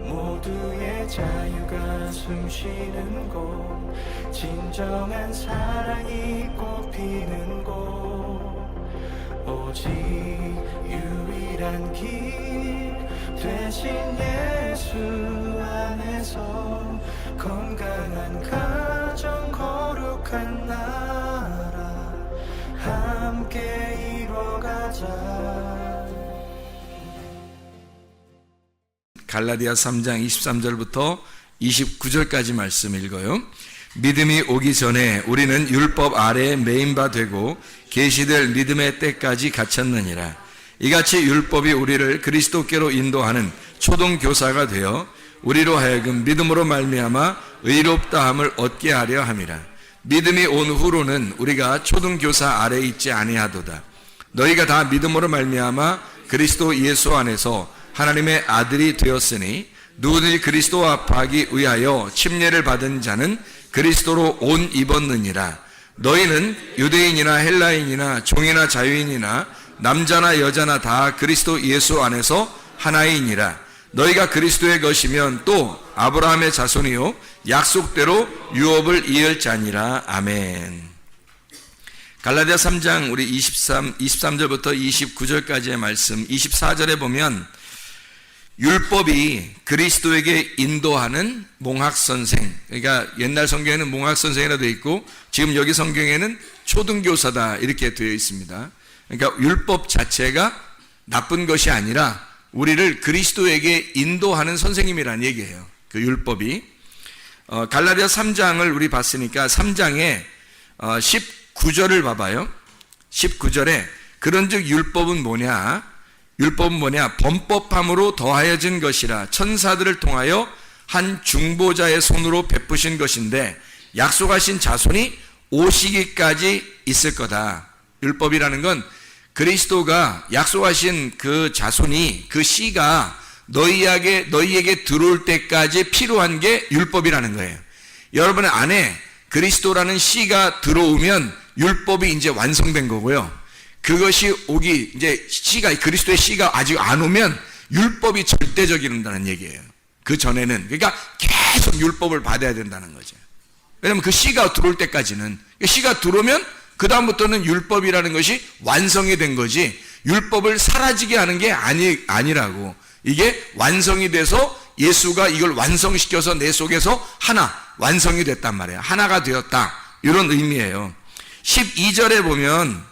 모두의 자유가 숨쉬는 곳, 진정한 사랑이 꽃피는 곳, 오직 유일한 길 되신 예수 안에서 건강한 가정, 거룩한 나라 함께 이뤄가자. 갈라디아 3장 23절부터 29절까지 말씀 읽어요. 믿음이 오기 전에 우리는 율법 아래에 매인 바 되고 계시될 믿음의 때까지 갇혔느니라. 이같이 율법이 우리를 그리스도께로 인도하는 초등교사가 되어 우리로 하여금 믿음으로 말미암아 의롭다함을 얻게 하려 함이라. 믿음이 온 후로는 우리가 초등교사 아래에 있지 아니하도다. 너희가 다 믿음으로 말미암아 그리스도 예수 안에서 하나님의 아들이 되었으니 누구든지 그리스도와 합하기 위하여 침례를 받은 자는 그리스도로 옷 입었느니라. 너희는 유대인이나 헬라인이나 종이나 자유인이나 남자나 여자나 다 그리스도 예수 안에서 하나이니라. 너희가 그리스도의 것이면 또 아브라함의 자손이요 약속대로 유업을 이을 자니라. 아멘. 갈라디아 3장 우리 23절부터 29절까지의 말씀, 24절에 보면 율법이 그리스도에게 인도하는 몽학선생, 그러니까 옛날 성경에는 몽학선생이라 되어 있고 지금 여기 성경에는 초등교사다 이렇게 되어 있습니다. 그러니까 율법 자체가 나쁜 것이 아니라 우리를 그리스도에게 인도하는 선생님이라는 얘기예요. 그 율법이. 갈라디아 3장을 우리 봤으니까 3장에 19절을 봐봐요. 19절에 그런즉 율법은 뭐냐? 율법은 뭐냐? 범법함으로 더하여진 것이라 천사들을 통하여 한 중보자의 손으로 베푸신 것인데 약속하신 자손이 오시기까지 있을 거다. 율법이라는 건 그리스도가 약속하신 그 자손이, 그 씨가 너희에게 들어올 때까지 필요한 게 율법이라는 거예요. 여러분의 안에 그리스도라는 씨가 들어오면 율법이 이제 완성된 거고요. 그것이 오기, 이제 그리스도의 씨가 아직 안 오면 율법이 절대적이라는 얘기예요. 그 전에는. 그러니까 계속 율법을 받아야 된다는 거죠. 왜냐하면 그 씨가 들어올 때까지는, 씨가 들어오면 그다음부터는 율법이라는 것이 완성이 된 거지, 율법을 사라지게 하는 게 아니라고. 이게 완성이 돼서 예수가 이걸 완성시켜서 내 속에서 하나, 완성이 됐단 말이에요. 하나가 되었다. 이런 의미예요. 12절에 보면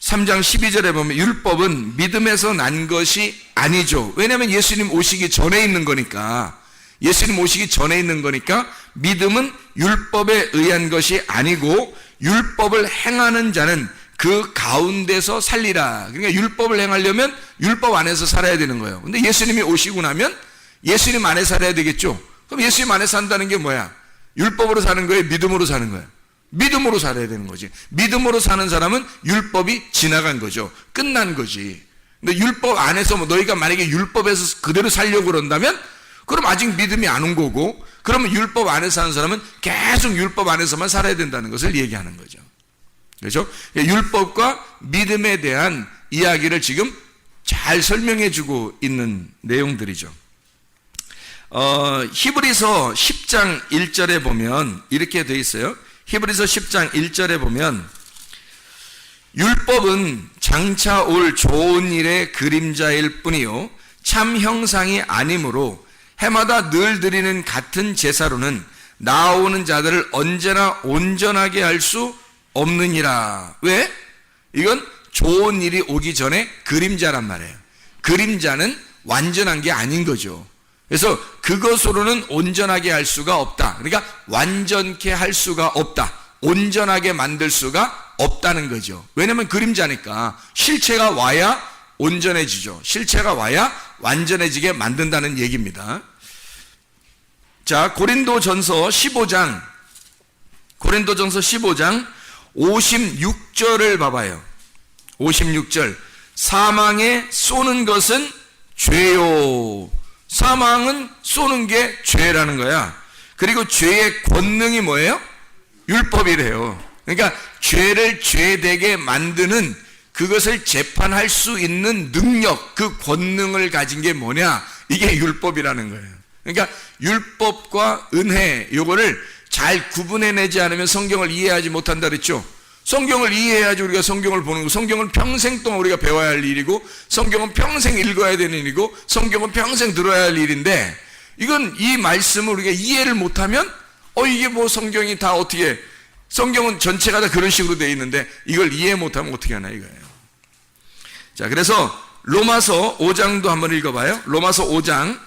3장 12절에 보면 율법은 믿음에서 난 것이 아니죠. 왜냐하면 예수님 오시기 전에 있는 거니까. 예수님 오시기 전에 있는 거니까 믿음은 율법에 의한 것이 아니고 율법을 행하는 자는 그 가운데서 살리라. 그러니까 율법을 행하려면 율법 안에서 살아야 되는 거예요. 근데 예수님이 오시고 나면 예수님 안에 살아야 되겠죠. 그럼 예수님 안에 산다는 게 뭐야? 율법으로 사는 거예요? 믿음으로 사는 거예요? 믿음으로 살아야 되는 거지. 믿음으로 사는 사람은 율법이 지나간 거죠. 끝난 거지. 근데 율법 안에서 너희가 만약에 율법에서 그대로 살려고 그런다면 그럼 아직 믿음이 안 온 거고, 그러면 율법 안에 사는 사람은 계속 율법 안에서만 살아야 된다는 것을 얘기하는 거죠. 그렇죠? 율법과 믿음에 대한 이야기를 지금 잘 설명해 주고 있는 내용들이죠. 히브리서 10장 1절에 보면 이렇게 되어 있어요. 히브리서 10장 1절에 보면 율법은 장차 올 좋은 일의 그림자일 뿐이요 참 형상이 아니므로 해마다 늘 드리는 같은 제사로는 나아오는 자들을 언제나 온전하게 할 수 없느니라. 왜? 이건 좋은 일이 오기 전에 그림자란 말이에요. 그림자는 완전한 게 아닌 거죠. 그래서 그것으로는 온전하게 할 수가 없다. 그러니까 완전케 할 수가 없다. 온전하게 만들 수가 없다는 거죠. 왜냐하면 그림자니까 실체가 와야 온전해지죠. 실체가 와야 완전해지게 만든다는 얘기입니다. 자, 고린도전서 15장 56절을 봐봐요. 56절. 사망에 쏘는 것은 죄요. 사망은 쏘는 게 죄라는 거야. 그리고 죄의 권능이 뭐예요? 율법이래요. 그러니까 죄를 죄되게 만드는 그것을 재판할 수 있는 능력, 그 권능을 가진 게 뭐냐? 이게 율법이라는 거예요. 그러니까 율법과 은혜, 요거를 잘 구분해내지 않으면 성경을 이해하지 못한다 그랬죠. 성경을 이해해야지 우리가 성경을 보는 거. 성경은 평생 동안 우리가 배워야 할 일이고, 성경은 평생 읽어야 되는 일이고, 성경은 평생 들어야 할 일인데, 이건 이 말씀을 우리가 이해를 못하면 이게 뭐 성경이 다 어떻게, 성경은 전체가 다 그런 식으로 되어 있는데 이걸 이해 못하면 어떻게 하나 이거예요. 자, 그래서 로마서 5장도 한번 읽어봐요. 로마서 5장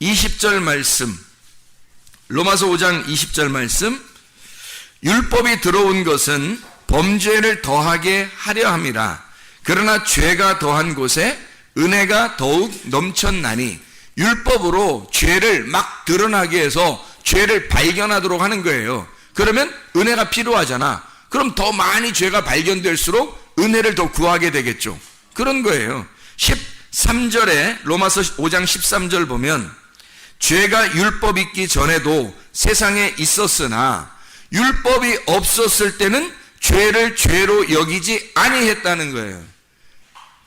20절 말씀. 로마서 5장 20절 말씀. 율법이 들어온 것은 범죄를 더하게 하려 함이라. 그러나 죄가 더한 곳에 은혜가 더욱 넘쳤나니. 율법으로 죄를 막 드러나게 해서 죄를 발견하도록 하는 거예요. 그러면 은혜가 필요하잖아. 그럼 더 많이 죄가 발견될수록 은혜를 더 구하게 되겠죠. 그런 거예요. 13절에 로마서 5장 13절 보면 죄가 율법 있기 전에도 세상에 있었으나 율법이 없었을 때는 죄를 죄로 여기지 아니했다는 거예요.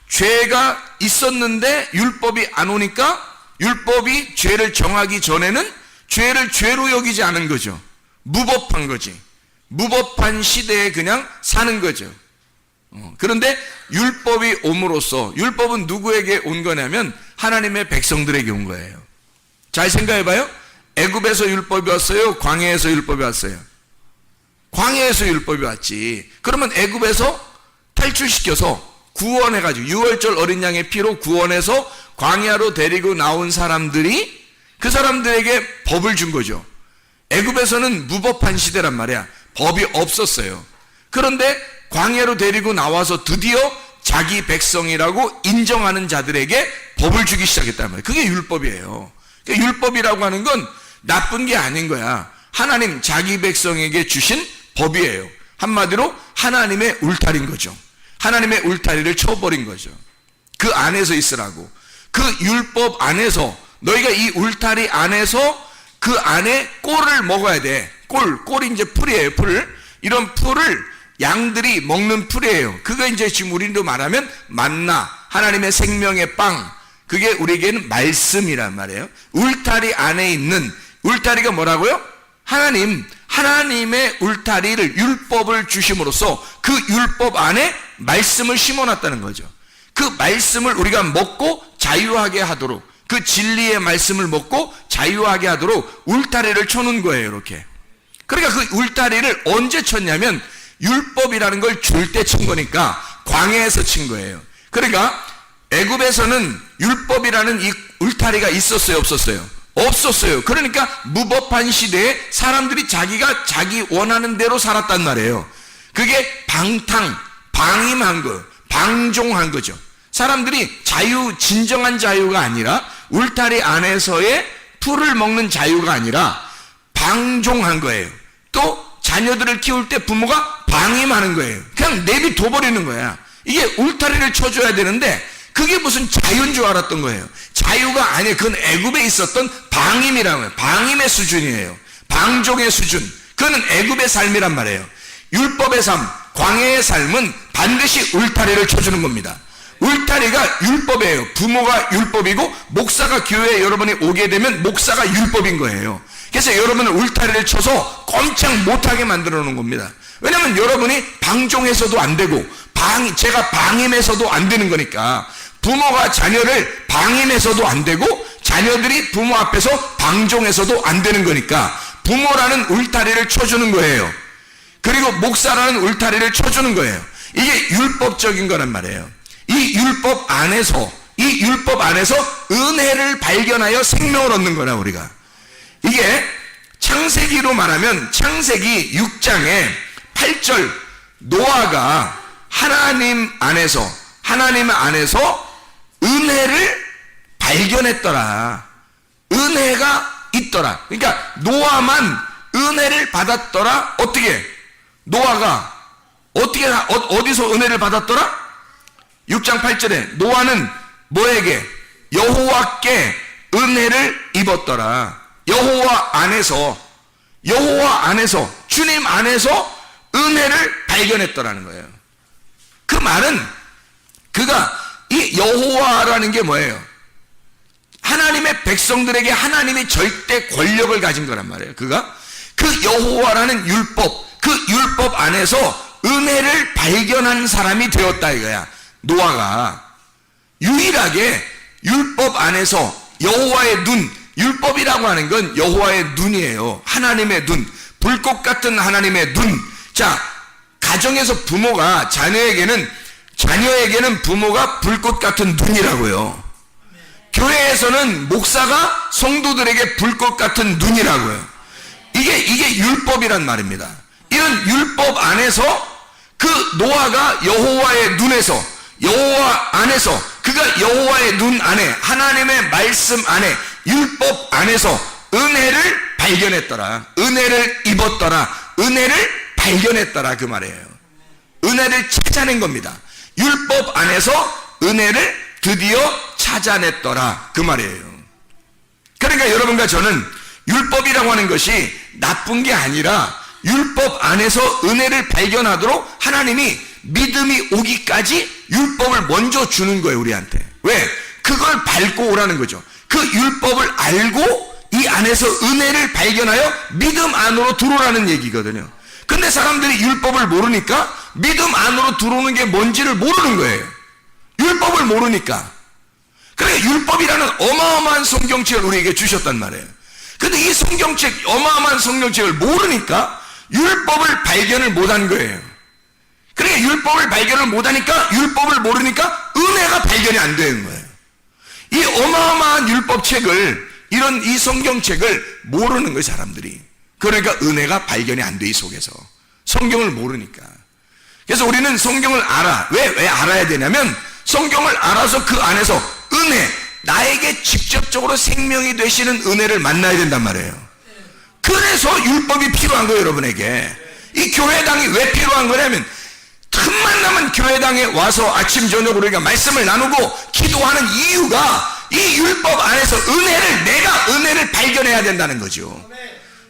죄가 있었는데 율법이 안 오니까 율법이 죄를 정하기 전에는 죄를 죄로 여기지 않은 거죠. 무법한 거지. 무법한 시대에 그냥 사는 거죠. 그런데 율법이 옴으로써, 율법은 누구에게 온 거냐면 하나님의 백성들에게 온 거예요. 잘 생각해봐요. 애굽에서 율법이 왔어요? 광야에서 율법이 왔어요? 광야에서 율법이 왔지. 그러면 애굽에서 탈출시켜서 구원해가지고 유월절 어린 양의 피로 구원해서 광야로 데리고 나온 사람들이 그 사람들에게 법을 준 거죠. 애굽에서는 무법한 시대란 말이야. 법이 없었어요. 그런데 광야로 데리고 나와서 드디어 자기 백성이라고 인정하는 자들에게 법을 주기 시작했단 말이에요. 그게 율법이에요. 그러니까 율법이라고 하는 건 나쁜 게 아닌 거야. 하나님 자기 백성에게 주신 법이에요. 한마디로 하나님의 울타리인 거죠. 하나님의 울타리를 쳐버린 거죠. 그 안에서 있으라고. 그 율법 안에서, 너희가 이 울타리 안에서 그 안에 꼴을 먹어야 돼. 꼴이 이제 풀이에요. 풀. 이런 풀을 양들이 먹는 풀이에요. 그거 이제 지금 우리도 말하면 만나, 하나님의 생명의 빵. 그게 우리에게는 말씀이란 말이에요. 울타리 안에 있는, 울타리가 뭐라고요? 하나님의 울타리를, 율법을 주심으로써 그 율법 안에 말씀을 심어놨다는 거죠. 그 말씀을 우리가 먹고 자유하게 하도록, 그 진리의 말씀을 먹고 자유하게 하도록 울타리를 쳐놓은 거예요. 이렇게. 그러니까 그 울타리를 언제 쳤냐면 율법이라는 걸 줄 때 친 거니까 광야에서 친 거예요. 그러니까 애굽에서는 율법이라는 이 울타리가 있었어요? 없었어요? 없었어요. 그러니까 무법한 시대에 사람들이 자기가 자기 원하는 대로 살았단 말이에요. 그게 방임한 거, 방종한 거죠. 사람들이 진정한 자유가 아니라 울타리 안에서의 풀을 먹는 자유가 아니라 방종한 거예요. 또 자녀들을 키울 때 부모가 방임하는 거예요. 그냥 내비둬버리는 거야. 이게 울타리를 쳐줘야 되는데 그게 무슨 자유인 줄 알았던 거예요. 자유가 아니에요. 그건 애굽에 있었던 방임이라고 해요. 방임의 수준이에요. 방종의 수준. 그거는 애굽의 삶이란 말이에요. 율법의 삶, 광야의 삶은 반드시 울타리를 쳐주는 겁니다. 울타리가 율법이에요. 부모가 율법이고 목사가 교회에 여러분이 오게 되면 목사가 율법인 거예요. 그래서 여러분을 울타리를 쳐서 꼼짝 못하게 만들어 놓은 겁니다. 왜냐하면 여러분이 방종해서도 안 되고 제가 방임해서도 안 되는 거니까. 부모가 자녀를 방임해서도 안 되고 자녀들이 부모 앞에서 방종해서도 안 되는 거니까 부모라는 울타리를 쳐주는 거예요. 그리고 목사라는 울타리를 쳐주는 거예요. 이게 율법적인 거란 말이에요. 이 율법 안에서 은혜를 발견하여 생명을 얻는 거라 우리가. 이게 창세기로 말하면 창세기 6장에 8절 노아가 하나님 안에서 은혜를 발견했더라. 은혜가 있더라. 그러니까 노아만 은혜를 받았더라. 어떻게? 노아가 어디서 은혜를 받았더라? 6장 8절에 노아는 뭐에게? 여호와께 은혜를 입었더라. 여호와 안에서 주님 안에서 은혜를 발견했더라는 거예요. 그 말은 그가 이 여호와라는 게 뭐예요? 하나님의 백성들에게 하나님이 절대 권력을 가진 거란 말이에요. 그가 그 여호와라는 율법, 그 율법 안에서 은혜를 발견한 사람이 되었다 이거야. 노아가 유일하게 율법 안에서 여호와의 눈, 율법이라고 하는 건 여호와의 눈이에요. 하나님의 눈, 불꽃 같은 하나님의 눈. 자, 가정에서 부모가 자녀에게는 부모가 불꽃 같은 눈이라고요. 교회에서는 목사가 성도들에게 불꽃 같은 눈이라고요. 이게 율법이란 말입니다. 이런 율법 안에서 그 노아가 여호와의 눈에서, 여호와 안에서, 그가 여호와의 눈 안에, 하나님의 말씀 안에, 율법 안에서 은혜를 발견했더라. 은혜를 입었더라. 은혜를 발견했더라 그 말이에요. 은혜를 찾아낸 겁니다. 율법 안에서 은혜를 드디어 찾아냈더라 그 말이에요. 그러니까 여러분과 저는 율법이라고 하는 것이 나쁜 게 아니라 율법 안에서 은혜를 발견하도록 하나님이 믿음이 오기까지 율법을 먼저 주는 거예요 우리한테. 왜? 그걸 밟고 오라는 거죠. 그 율법을 알고 이 안에서 은혜를 발견하여 믿음 안으로 들어오라는 얘기거든요. 근데 사람들이 율법을 모르니까 믿음 안으로 들어오는 게 뭔지를 모르는 거예요. 율법을 모르니까. 그러니까 율법이라는 어마어마한 성경책을 우리에게 주셨단 말이에요. 근데 이 성경책, 어마어마한 성경책을 모르니까 율법을 발견을 못한 거예요. 그러니까 율법을 발견을 못하니까, 율법을 모르니까 은혜가 발견이 안 되는 거예요. 이 어마어마한 율법책을, 이런 이 성경책을 모르는 거예요 사람들이. 그러니까 은혜가 발견이 안 돼 이 속에서. 성경을 모르니까. 그래서 우리는 성경을 알아. 왜 알아야 되냐면 성경을 알아서 그 안에서 은혜, 나에게 직접적으로 생명이 되시는 은혜를 만나야 된단 말이에요. 그래서 율법이 필요한 거예요 여러분에게. 이 교회당이 왜 필요한 거냐면 틈만 나면 교회당에 와서 아침 저녁 우리가 말씀을 나누고 기도하는 이유가 이 율법 안에서 내가 은혜를 발견해야 된다는 거죠.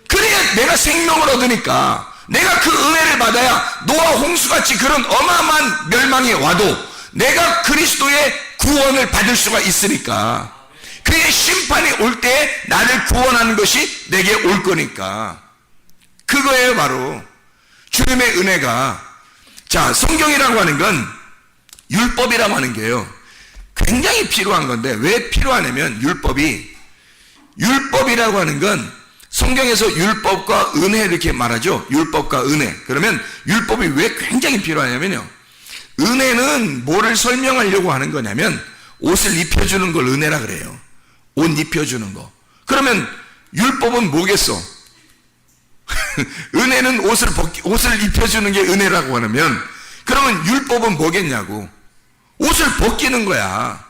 그래야 내가 생명을 얻으니까, 내가 그 은혜를 받아야 노아 홍수같이 그런 어마어마한 멸망이 와도 내가 그리스도의 구원을 받을 수가 있으니까, 그의 심판이 올 때 나를 구원하는 것이 내게 올 거니까. 그거예요 바로 주님의 은혜가. 자, 성경이라고 하는 건, 율법이라고 하는 게요 굉장히 필요한 건데, 왜 필요하냐면 율법이라고 하는 건 성경에서 율법과 은혜 이렇게 말하죠. 율법과 은혜. 그러면 율법이 왜 굉장히 필요하냐면요, 은혜는 뭐를 설명하려고 하는 거냐면 옷을 입혀주는 걸 은혜라 그래요. 옷 입혀주는 거. 그러면 율법은 뭐겠어? 은혜는 옷을 입혀주는 게 은혜라고 하면, 그러면 율법은 뭐겠냐고. 옷을 벗기는 거야.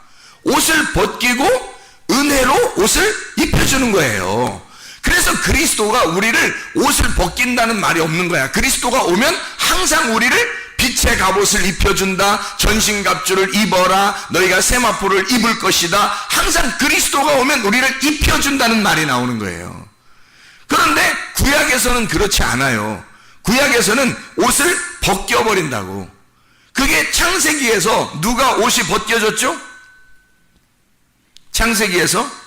옷을 벗기고 은혜로 옷을 입혀주는 거예요. 그래서 그리스도가 우리를 옷을 벗긴다는 말이 없는 거야. 그리스도가 오면 항상 우리를 빛의 갑옷을 입혀준다. 전신갑주를 입어라. 너희가 세마포를 입을 것이다. 항상 그리스도가 오면 우리를 입혀준다는 말이 나오는 거예요. 그런데 구약에서는 그렇지 않아요. 구약에서는 옷을 벗겨버린다고. 그게 창세기에서 누가 옷이 벗겨졌죠? 창세기에서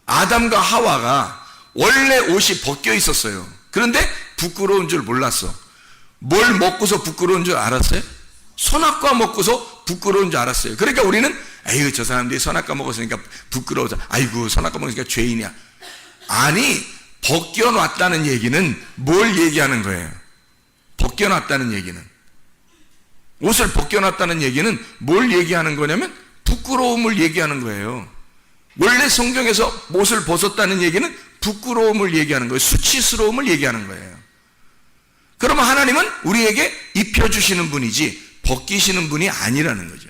아담과 하와가 원래 옷이 벗겨 있었어요. 그런데 부끄러운 줄 몰랐어. 뭘 먹고서 부끄러운 줄 알았어요? 선악과 먹고서 부끄러운 줄 알았어요. 그러니까 우리는 에휴 저 사람들이 선악과 먹었으니까 부끄러워서, 아이고 선악과 먹으니까 죄인이야. 아니, 벗겨놨다는 얘기는 뭘 얘기하는 거예요? 벗겨놨다는 얘기는, 옷을 벗겨놨다는 얘기는 뭘 얘기하는 거냐면 부끄러움을 얘기하는 거예요. 원래 성경에서 옷을 벗었다는 얘기는 부끄러움을 얘기하는 거예요. 수치스러움을 얘기하는 거예요. 그러면 하나님은 우리에게 입혀주시는 분이지 벗기시는 분이 아니라는 거죠.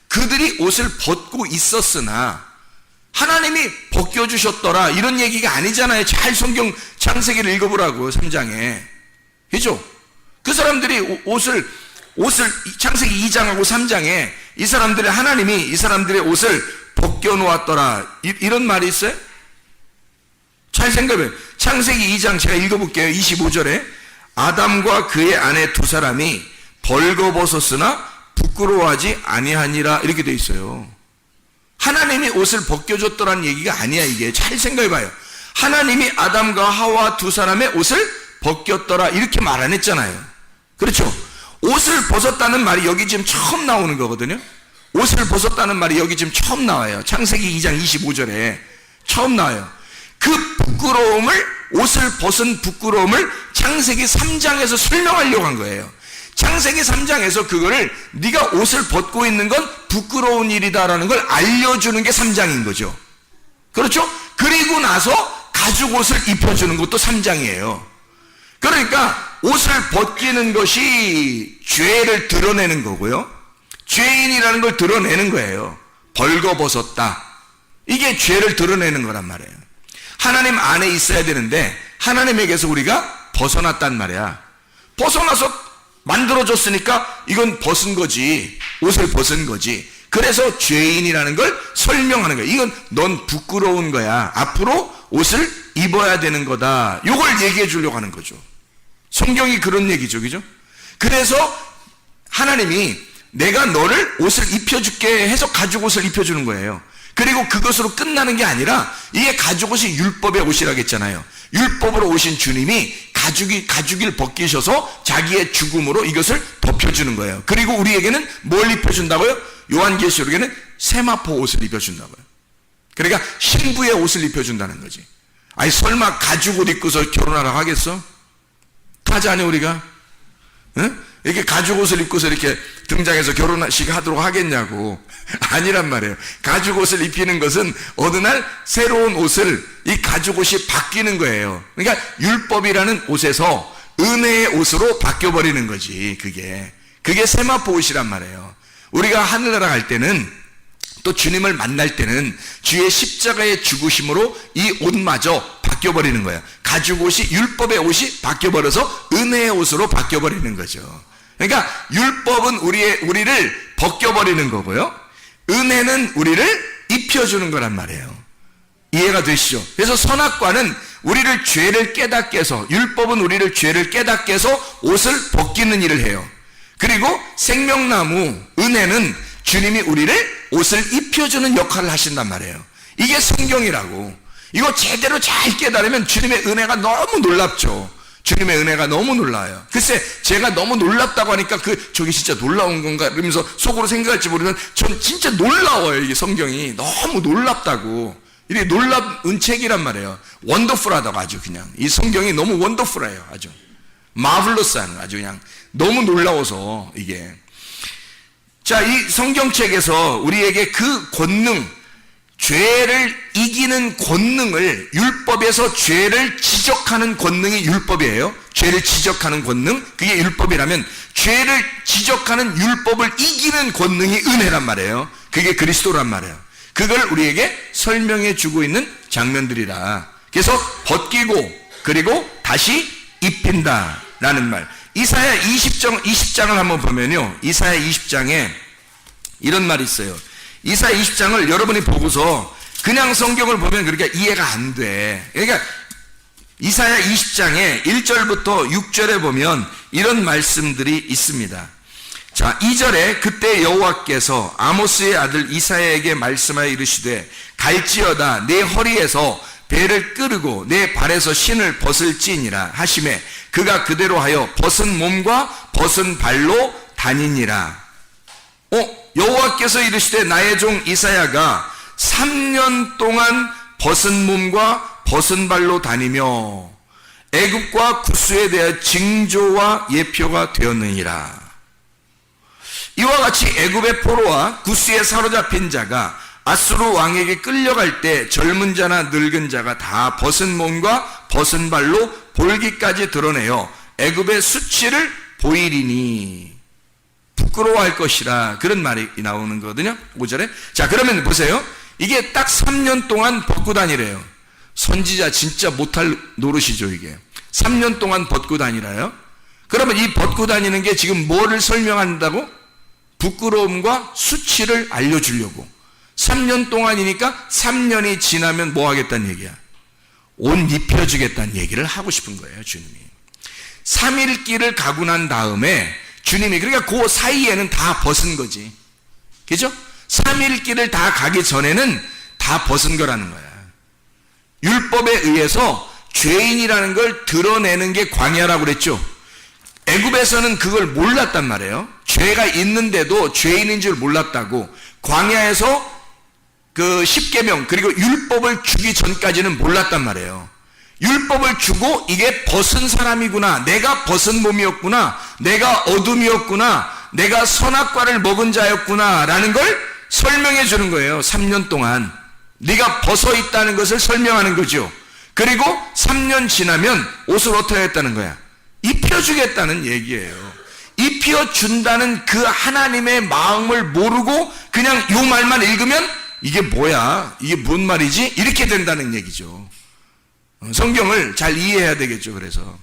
그들이 옷을 벗고 있었으나 하나님이 벗겨주셨더라 이런 얘기가 아니잖아요. 잘 성경 창세기를 읽어보라고 3장에. 그죠? 그 사람들이 옷을 창세기 2장하고 3장에 이 사람들의 하나님이 이 사람들의 옷을 벗겨놓았더라 이런 말이 있어요? 잘 생각해요. 창세기 2장 제가 읽어볼게요. 25절에 아담과 그의 아내 두 사람이 벌거벗었으나 부끄러워하지 아니하니라 이렇게 돼 있어요. 하나님이 옷을 벗겨줬더라는 얘기가 아니야. 이게 잘 생각해봐요. 하나님이 아담과 하와 두 사람의 옷을 벗겼더라 이렇게 말 안 했잖아요. 그렇죠? 옷을 벗었다는 말이 여기 지금 처음 나오는 거거든요. 옷을 벗었다는 말이 여기 지금 처음 나와요. 창세기 2장 25절에 처음 나와요. 그 부끄러움을, 옷을 벗은 부끄러움을 창세기 3장에서 설명하려고 한 거예요. 창세기 3장에서 그거를 네가 옷을 벗고 있는 건 부끄러운 일이다라는 걸 알려주는 게 3장인 거죠. 그렇죠? 그리고 나서 가죽 옷을 입혀주는 것도 3장이에요. 그러니까 옷을 벗기는 것이 죄를 드러내는 거고요. 죄인이라는 걸 드러내는 거예요. 벌거벗었다. 이게 죄를 드러내는 거란 말이에요. 하나님 안에 있어야 되는데 하나님에게서 우리가 벗어났단 말이야. 벗어나서 만들어졌으니까 이건 벗은 거지. 옷을 벗은 거지. 그래서 죄인이라는 걸 설명하는 거야. 이건 넌 부끄러운 거야. 앞으로 옷을 입어야 되는 거다. 이걸 얘기해 주려고 하는 거죠. 성경이 그런 얘기죠. 그죠? 그래서 하나님이 내가 너를 옷을 입혀줄게 해서 가죽 옷을 입혀주는 거예요. 그리고 그것으로 끝나는 게 아니라 이게 가죽 옷이 율법의 옷이라고 했잖아요. 율법으로 오신 주님이 가죽을 벗기셔서 자기의 죽음으로 이것을 덮여주는 거예요. 그리고 우리에게는 뭘 입혀준다고요? 요한계시록에는 세마포 옷을 입혀준다고요. 그러니까 신부의 옷을 입혀준다는 거지. 아니 설마 가죽 옷 입고서 결혼하라고 하겠어? 하지 않냐 우리가? 응? 이렇게 가죽 옷을 입고서 이렇게 등장해서 결혼식 하도록 하겠냐고. 아니란 말이에요. 가죽 옷을 입히는 것은 어느 날 새로운 옷을, 이 가죽 옷이 바뀌는 거예요. 그러니까 율법이라는 옷에서 은혜의 옷으로 바뀌어버리는 거지. 그게 세마포 옷이란 말이에요. 우리가 하늘나라 갈 때는, 또 주님을 만날 때는 주의 십자가의 죽으심으로 이 옷마저 바뀌어버리는 거예요. 가죽 옷이, 율법의 옷이 바뀌어버려서 은혜의 옷으로 바뀌어버리는 거죠. 그러니까 율법은 우리를 벗겨버리는 거고요. 은혜는 우리를 입혀주는 거란 말이에요. 이해가 되시죠? 그래서 선악과는 우리를 죄를 깨닫게 해서, 율법은 우리를 죄를 깨닫게 해서 옷을 벗기는 일을 해요. 그리고 생명나무, 은혜는 주님이 우리를 옷을 입혀주는 역할을 하신단 말이에요. 이게 성경이라고. 이거 제대로 잘 깨달으면 주님의 은혜가 너무 놀랍죠. 주님의 은혜가 너무 놀라요. 글쎄 제가 너무 놀랍다고 하니까 저게 진짜 놀라운 건가 이러면서 속으로 생각할지 모르지만 전 진짜 놀라워요. 이게 성경이 너무 놀랍다고. 이게 놀라운 책이란 말이에요. 원더풀하다고. 아주 그냥 이 성경이 너무 원더풀해요. 아주 마블러스한, 아주 그냥 너무 놀라워서. 이게 자, 이 성경책에서 우리에게 그 권능, 죄를 이기는 권능을, 율법에서 죄를 지적하는 권능이 율법이에요. 죄를 지적하는 권능, 그게 율법이라면 죄를 지적하는 율법을 이기는 권능이 은혜란 말이에요. 그게 그리스도란 말이에요. 그걸 우리에게 설명해 주고 있는 장면들이라. 그래서 벗기고 그리고 다시 입힌다라는 말. 이사야 20장을 한번 보면요, 이사야 20장에 이런 말이 있어요. 이사야 20장을 여러분이 보고서 그냥 성경을 보면 그렇게 이해가 안 돼. 그러니까 이사야 20장에 1절부터 6절에 보면 이런 말씀들이 있습니다. 자, 2절에 그때 여호와께서 아모스의 아들 이사야에게 말씀하여 이르시되 갈지어다 내 허리에서 배를 끄르고 내 발에서 신을 벗을지니라 하시매 그가 그대로 하여 벗은 몸과 벗은 발로 다니니라. 여호와께서 이르시되 나의 종 이사야가 3년 동안 벗은 몸과 벗은 발로 다니며 애굽과 구스에 대한 징조와 예표가 되었느니라. 이와 같이 애굽의 포로와 구스에 사로잡힌 자가 아수르 왕에게 끌려갈 때 젊은 자나 늙은 자가 다 벗은 몸과 벗은 발로 볼기까지 드러내어 애굽의 수치를 보이리니 부끄러워할 것이라. 그런 말이 나오는 거거든요. 5절에. 자, 그러면 보세요. 이게 딱 3년 동안 벗고 다니래요. 선지자 진짜 못할 노릇이죠. 이게 3년 동안 벗고 다니라요. 그러면 이 벗고 다니는 게 지금 뭐를 설명한다고? 부끄러움과 수치를 알려주려고. 3년 동안이니까 3년이 지나면 뭐 하겠다는 얘기야? 옷 입혀주겠다는 얘기를 하고 싶은 거예요. 주님이 3일 길을 가고 난 다음에 주님이, 그러니까 그 사이에는 다 벗은 거지. 그죠? 3일 길을 다 가기 전에는 다 벗은 거라는 거야. 율법에 의해서 죄인이라는 걸 드러내는 게 광야라고 그랬죠. 애굽에서는 그걸 몰랐단 말이에요. 죄가 있는데도 죄인인 줄 몰랐다고. 광야에서 그 10계명 그리고 율법을 주기 전까지는 몰랐단 말이에요. 율법을 주고 이게 벗은 사람이구나, 내가 벗은 몸이었구나, 내가 어둠이었구나, 내가 선악과를 먹은 자였구나 라는 걸 설명해 주는 거예요. 3년 동안 네가 벗어 있다는 것을 설명하는 거죠. 그리고 3년 지나면 옷을 어떻게 했다는 거야? 입혀주겠다는 얘기예요. 입혀준다는 그 하나님의 마음을 모르고 그냥 요 말만 읽으면 이게 뭐야? 이게 뭔 말이지? 이렇게 된다는 얘기죠. 성경을 잘 이해해야 되겠죠. 그래서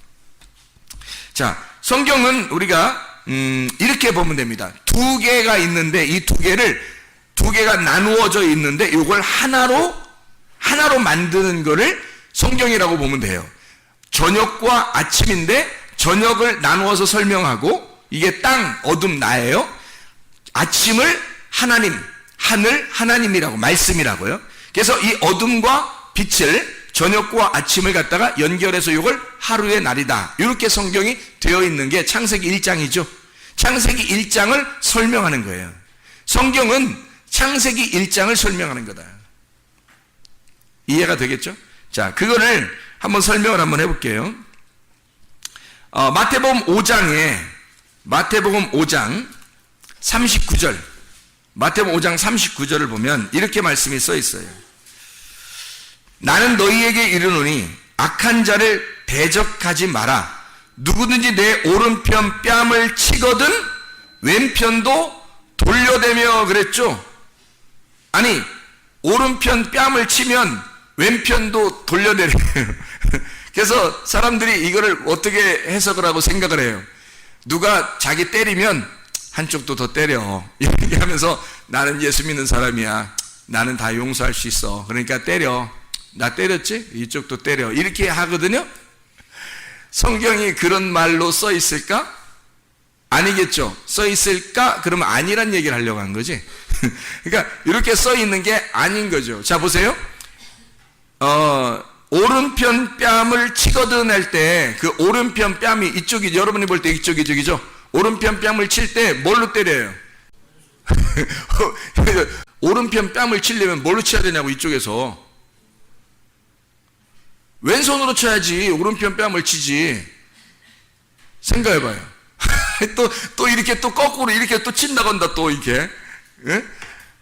자, 성경은 우리가 이렇게 보면 됩니다. 두 개가 있는데 이 두 개가 나누어져 있는데 이걸 하나로 만드는 거를 성경이라고 보면 돼요. 저녁과 아침인데 저녁을 나누어서 설명하고 이게 땅, 어둠, 나예요. 아침을 하나님, 하늘, 하나님이라고, 말씀이라고요. 그래서 이 어둠과 빛을, 저녁과 아침을 갖다가 연결해서 이걸 하루의 날이다, 이렇게 성경이 되어 있는 게 창세기 1장이죠. 창세기 1장을 설명하는 거예요. 성경은 창세기 1장을 설명하는 거다. 이해가 되겠죠? 자, 그거를 한번 설명을 한번 해볼게요. 마태복음 5장 39절, 마태복음 5장 39절을 보면 이렇게 말씀이 써 있어요. 나는 너희에게 이르노니 악한 자를 대적하지 마라. 누구든지 내 오른편 뺨을 치거든 왼편도 돌려대며 그랬죠. 아니, 오른편 뺨을 치면 왼편도 돌려대래요. 그래서 사람들이 이거를 어떻게 해석을 하고 생각을 해요. 누가 자기 때리면 한쪽도 더 때려, 이렇게 하면서 나는 예수 믿는 사람이야, 나는 다 용서할 수 있어, 그러니까 때려, 나 때렸지? 이쪽도 때려, 이렇게 하거든요. 성경이 그런 말로 써 있을까? 아니겠죠. 써 있을까? 그러면 아니란 얘기를 하려고 한 거지. 그러니까 이렇게 써 있는 게 아닌 거죠. 자, 보세요. 오른편 뺨을 치거든 할 때 그 오른편 뺨이 이쪽이, 여러분이 볼 때 이쪽이 저기죠. 오른편 뺨을 칠 때 뭘로 때려요? 오른편 뺨을 치려면 뭘로 쳐야 되냐고, 이쪽에서. 왼손으로 쳐야지 오른편 뺨을 치지. 생각해봐요. 또 이렇게 또 거꾸로 이렇게 또 친다고 한다, 또 이렇게. 예?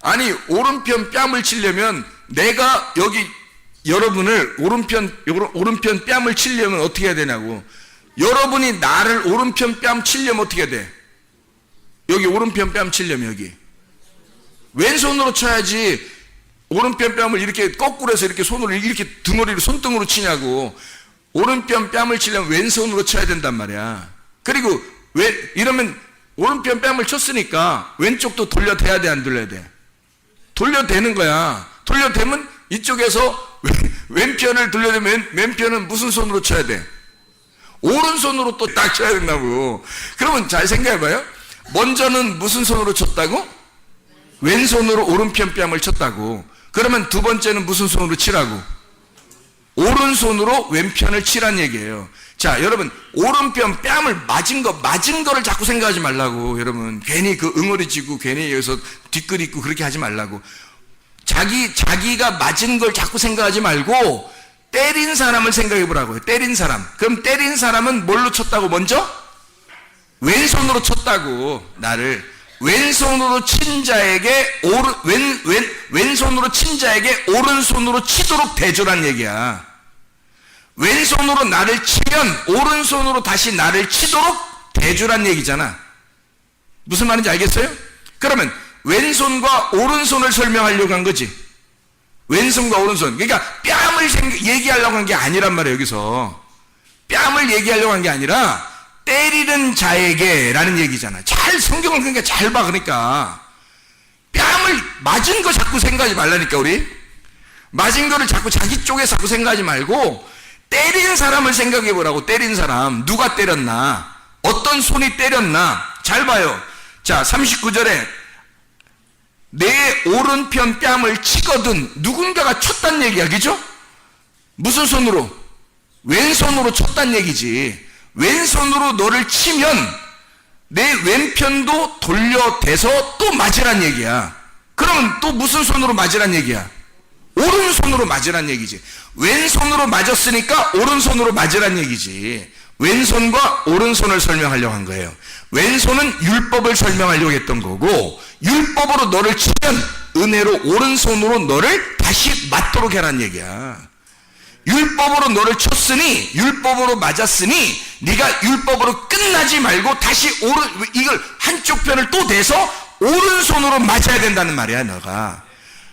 아니, 오른편 뺨을 치려면 내가 여기 여러분을 오른편 뺨을 치려면 어떻게 해야 되냐고. 여러분이 나를 오른편 뺨 치려면 어떻게 해야 돼? 여기 오른편 뺨 치려면 여기 왼손으로 쳐야지. 오른편 뺨을 이렇게 거꾸로 해서 이렇게 손으로 이렇게 등어리로 손등으로 치냐고. 오른편 뺨을 치려면 왼손으로 쳐야 된단 말이야. 그리고 이러면 오른편 뺨을 쳤으니까 왼쪽도 돌려대야 돼, 안 돌려야 돼? 돌려대는 거야. 돌려대면 이쪽에서 왼편을 돌려대면 왼편은 무슨 손으로 쳐야 돼? 오른손으로 또 딱 쳐야 된다고. 그러면 잘 생각해봐요. 먼저는 무슨 손으로 쳤다고? 왼손으로 오른편 뺨을 쳤다고. 그러면 두 번째는 무슨 손으로 치라고? 오른손으로 왼편을 치란 얘기예요. 자, 여러분, 오른편 뺨을 맞은 거를 자꾸 생각하지 말라고. 여러분, 괜히 그 응어리 지고 괜히 여기서 뒷글 있고 그렇게 하지 말라고. 자기가 맞은 걸 자꾸 생각하지 말고 때린 사람을 생각해 보라고요. 때린 사람. 그럼 때린 사람은 뭘로 쳤다고? 먼저 왼손으로 쳤다고. 나를 왼손으로 친 자에게 왼손으로 친 자에게 오른손으로 치도록 대조란 얘기야. 왼손으로 나를 치면 오른손으로 다시 나를 치도록 대조란 얘기잖아. 무슨 말인지 알겠어요? 그러면 왼손과 오른손을 설명하려고 한 거지. 왼손과 오른손. 그러니까 뺨을 얘기하려고 한 게 아니란 말이에요. 여기서 뺨을 얘기하려고 한 게 아니라 때리는 자에게 라는 얘기잖아. 성경을 그러니까 잘 봐. 그러니까 뺨을 맞은 거 자꾸 생각하지 말라니까. 우리 맞은 거를 자꾸 자기 쪽에 자꾸 생각하지 말고 때린 사람을 생각해 보라고. 때린 사람, 누가 때렸나, 어떤 손이 때렸나. 잘 봐요. 자, 39절에 내 오른편 뺨을 치거든. 누군가가 쳤단 얘기야, 그죠? 무슨 손으로? 왼손으로 쳤단 얘기지. 왼손으로 너를 치면 내 왼편도 돌려대서 또 맞으란 얘기야. 그러면 또 무슨 손으로 맞으란 얘기야? 오른손으로 맞으란 얘기지. 왼손으로 맞았으니까 오른손으로 맞으란 얘기지. 왼손과 오른손을 설명하려고 한 거예요. 왼손은 율법을 설명하려고 했던 거고, 율법으로 너를 치면 은혜로 오른손으로 너를 다시 맞도록 해란 얘기야. 율법으로 너를 쳤으니, 율법으로 맞았으니 네가 율법으로 끝나지 말고 다시 이걸 한쪽 편을 또 대서 오른손으로 맞아야 된다는 말이야. 너가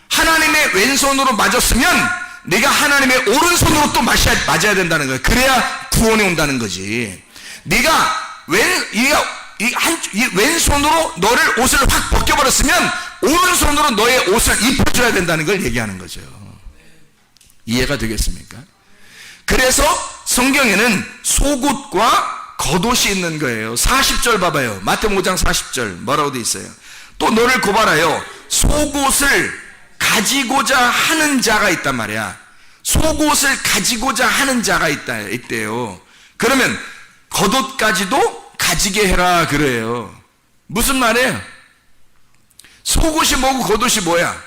하나님의 왼손으로 맞았으면 네가 하나님의 오른손으로 또 맞아야 된다는 거야. 그래야 구원이 온다는 거지. 네가 왼손으로 너를 옷을 확 벗겨버렸으면 오른손으로 너의 옷을 입혀줘야 된다는 걸 얘기하는 거죠. 이해가 되겠습니까? 그래서 성경에는 속옷과 겉옷이 있는 거예요. 40절 봐봐요. 마태복음 5장 40절 뭐라고 돼 있어요? 또 너를 고발하여 속옷을 가지고자 하는 자가 있단 말이야. 속옷을 가지고자 하는 자가 있대요. 그러면 겉옷까지도 가지게 해라 그래요. 무슨 말이에요? 속옷이 뭐고 겉옷이 뭐야?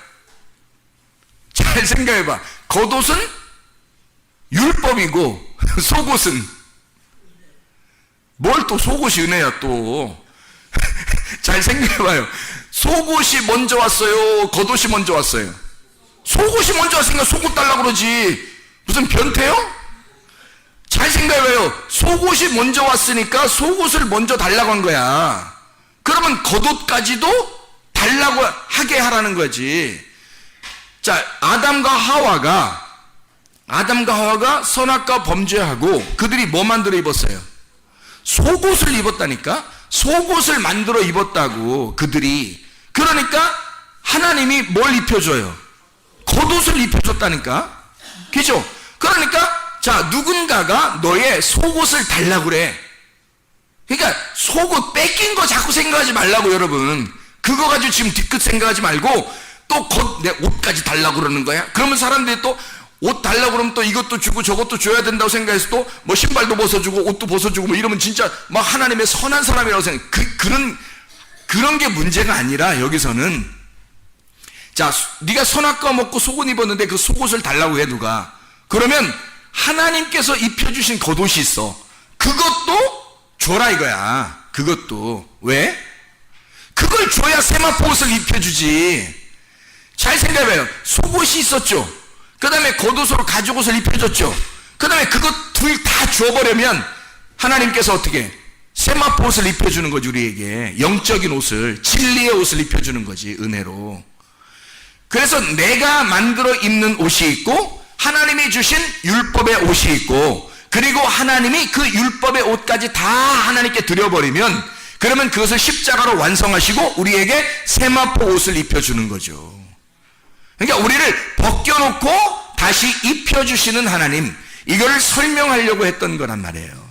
잘 생각해봐. 겉옷은 율법이고 속옷은 뭘 또 속옷이 은혜야 또. 잘 생각해봐요. 속옷이 먼저 왔어요? 겉옷이 먼저 왔어요? 속옷이 먼저 왔으니까 속옷 달라고 그러지. 무슨 변태요? 잘 생각해봐요. 속옷이 먼저 왔으니까 속옷을 먼저 달라고 한 거야. 그러면 겉옷까지도 달라고 하게 하라는 거지. 자, 아담과 하와가 선악과 범죄하고 그들이 뭐 만들어 입었어요? 속옷을 입었다니까? 속옷을 만들어 입었다고 그들이. 그러니까 하나님이 뭘 입혀줘요? 겉옷을 입혀줬다니까? 그죠? 그러니까 자, 누군가가 너의 속옷을 달라고 그래. 그러니까 속옷 뺏긴 거 자꾸 생각하지 말라고 여러분. 그거 가지고 지금 뒤끝 생각하지 말고 또 내 옷까지 달라고 그러는 거야. 그러면 사람들이 또 옷 달라고 그러면 또 이것도 주고 저것도 줘야 된다고 생각해서 또 뭐 신발도 벗어주고 옷도 벗어주고 뭐 이러면 진짜 막 하나님의 선한 사람이라고 생각. 그런 게 문제가 아니라 여기서는 자, 네가 선악과 먹고 속옷 입었는데 그 속옷을 달라고 해 누가. 그러면 하나님께서 입혀주신 겉옷이 있어. 그것도 줘라 이거야. 그것도. 왜? 그걸 줘야 세마포 옷을 입혀주지. 잘 생각해봐요. 속옷이 있었죠. 그 다음에 겉옷으로 가죽옷을 입혀줬죠. 그 다음에 그것 둘 다 줘버리면 하나님께서 어떻게 세마포 옷을 입혀주는 거지. 우리에게 영적인 옷을, 진리의 옷을 입혀주는 거지. 은혜로. 그래서 내가 만들어 입는 옷이 있고 하나님이 주신 율법의 옷이 있고, 그리고 하나님이 그 율법의 옷까지 다 하나님께 드려버리면 그러면 그것을 십자가로 완성하시고 우리에게 세마포 옷을 입혀주는 거죠. 그러니까 우리를 벗겨놓고 다시 입혀주시는 하나님, 이걸 설명하려고 했던 거란 말이에요.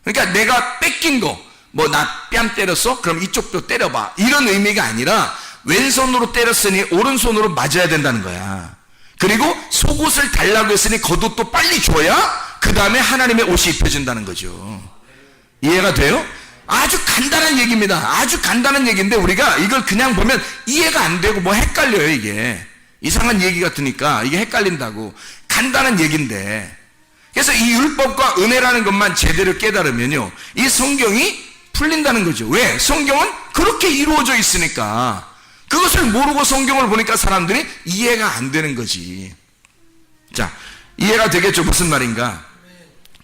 그러니까 내가 뺏긴 거, 뭐 나 뺨 때렸어? 그럼 이쪽도 때려봐, 이런 의미가 아니라 왼손으로 때렸으니 오른손으로 맞아야 된다는 거야. 그리고 속옷을 달라고 했으니 겉옷도 빨리 줘야 그 다음에 하나님의 옷이 입혀진다는 거죠. 이해가 돼요? 아주 간단한 얘기입니다. 아주 간단한 얘기인데 우리가 이걸 그냥 보면 이해가 안 되고 뭐 헷갈려요. 이게 이상한 얘기 같으니까 이게 헷갈린다고. 간단한 얘기인데, 그래서 이 율법과 은혜라는 것만 제대로 깨달으면요 이 성경이 풀린다는 거죠. 왜? 성경은 그렇게 이루어져 있으니까. 그것을 모르고 성경을 보니까 사람들이 이해가 안 되는 거지. 자, 이해가 되겠죠? 무슨 말인가?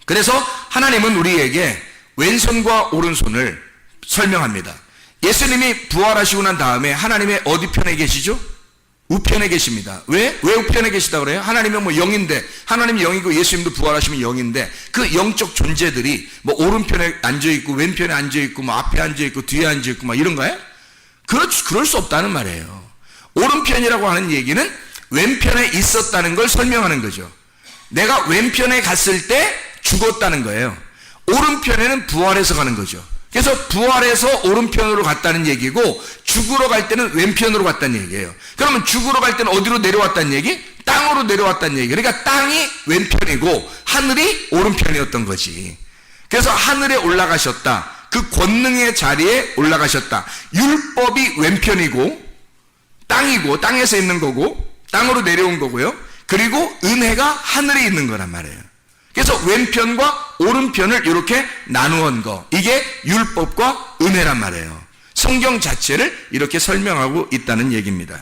그래서 하나님은 우리에게 왼손과 오른손을 설명합니다. 예수님이 부활하시고 난 다음에 하나님의 어디 편에 계시죠? 우편에 계십니다. 왜? 왜 우편에 계시다고 그래요? 하나님은 뭐 영인데, 하나님이 영이고 예수님도 부활하시면 영인데 그 영적 존재들이 뭐 오른편에 앉아있고 왼편에 앉아있고 뭐 앞에 앉아있고 뒤에 앉아있고 막 이런가요? 그럴 수 없다는 말이에요. 오른편이라고 하는 얘기는 왼편에 있었다는 걸 설명하는 거죠. 내가 왼편에 갔을 때 죽었다는 거예요. 오른편에는 부활해서 가는 거죠. 그래서 부활해서 오른편으로 갔다는 얘기고 죽으러 갈 때는 왼편으로 갔다는 얘기예요. 그러면 죽으러 갈 때는 어디로 내려왔다는 얘기? 땅으로 내려왔다는 얘기. 그러니까 땅이 왼편이고 하늘이 오른편이었던 거지. 그래서 하늘에 올라가셨다. 그 권능의 자리에 올라가셨다. 율법이 왼편이고 땅이고 땅에서 있는 거고 땅으로 내려온 거고요. 그리고 은혜가 하늘에 있는 거란 말이에요. 그래서 왼편과 오른편을 이렇게 나누은 거, 이게 율법과 은혜란 말이에요. 성경 자체를 이렇게 설명하고 있다는 얘기입니다.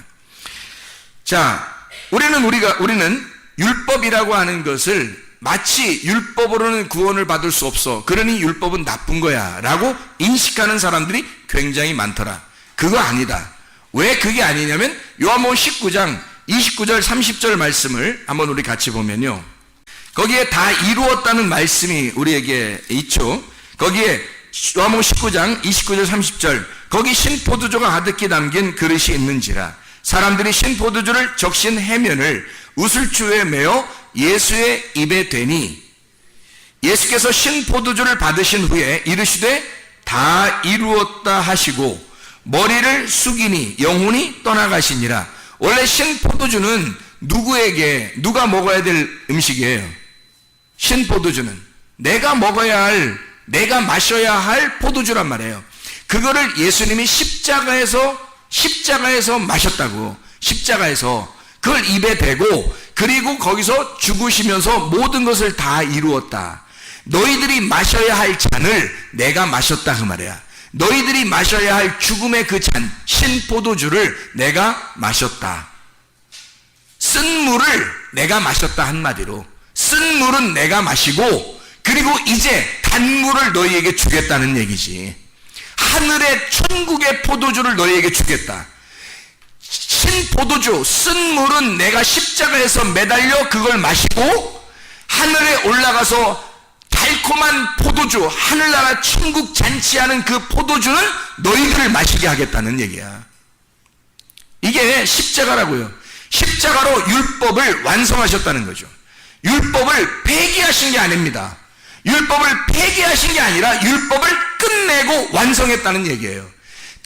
자, 우리는 율법이라고 하는 것을 마치 율법으로는 구원을 받을 수 없어, 그러니 율법은 나쁜 거야 라고 인식하는 사람들이 굉장히 많더라. 그거 아니다. 왜 그게 아니냐면 요한복음 19장 29절 30절 말씀을 한번 우리 같이 보면요, 거기에 다 이루었다는 말씀이 우리에게 있죠. 거기에 요한복음 19장 29절 30절, 거기 신포도주가 가득히 담긴 그릇이 있는지라 사람들이 신포도주를 적신 해면을 우슬주에 메어 예수의 입에 대니 예수께서 신포도주를 받으신 후에 이르시되 다 이루었다 하시고 머리를 숙이니 영혼이 떠나가시니라. 원래 신포도주는 누가 먹어야 될 음식이에요. 신포도주는 내가 먹어야 할, 내가 마셔야 할 포도주란 말이에요. 그거를 예수님이 십자가에서 마셨다고. 십자가에서 그걸 입에 대고, 그리고 거기서 죽으시면서 모든 것을 다 이루었다. 너희들이 마셔야 할 잔을 내가 마셨다 그 말이야. 너희들이 마셔야 할 죽음의 그 잔, 신포도주를 내가 마셨다. 쓴 물을 내가 마셨다. 한마디로 쓴 물은 내가 마시고, 그리고 이제 단물을 너희에게 주겠다는 얘기지. 하늘의 천국의 포도주를 너희에게 주겠다. 신포도주, 쓴 물은 내가 십자가에서 매달려 그걸 마시고, 하늘에 올라가서 달콤한 포도주, 하늘나라 천국 잔치하는 그 포도주는 너희들을 마시게 하겠다는 얘기야. 이게 십자가라고요. 십자가로 율법을 완성하셨다는 거죠. 율법을 폐기하신 게 아닙니다. 율법을 폐기하신 게 아니라 율법을 끝내고 완성했다는 얘기예요.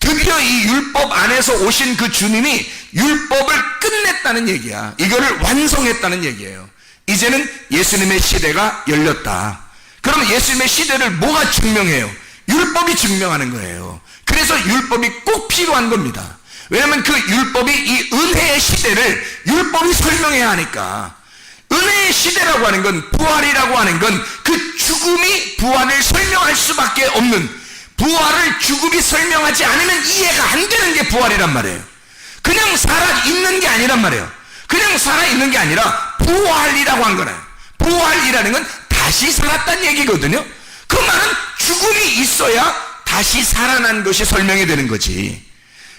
드디어 이 율법 안에서 오신 그 주님이 율법을 끝냈다는 얘기야. 이거를 완성했다는 얘기예요. 이제는 예수님의 시대가 열렸다. 그럼 예수님의 시대를 뭐가 증명해요? 율법이 증명하는 거예요. 그래서 율법이 꼭 필요한 겁니다. 왜냐하면 그 율법이 이 은혜의 시대를 율법이 설명해야 하니까. 은혜의 시대라고 하는 건, 부활이라고 하는 건 그 죽음이 부활을 설명할 수밖에 없는, 부활을 죽음이 설명하지 않으면 이해가 안 되는 게 부활이란 말이에요. 그냥 살아있는 게 아니란 말이에요. 그냥 살아있는 게 아니라 부활이라고 한 거예요. 부활이라는 건 다시 살았다는 얘기거든요. 그 말은 죽음이 있어야 다시 살아난 것이 설명이 되는 거지.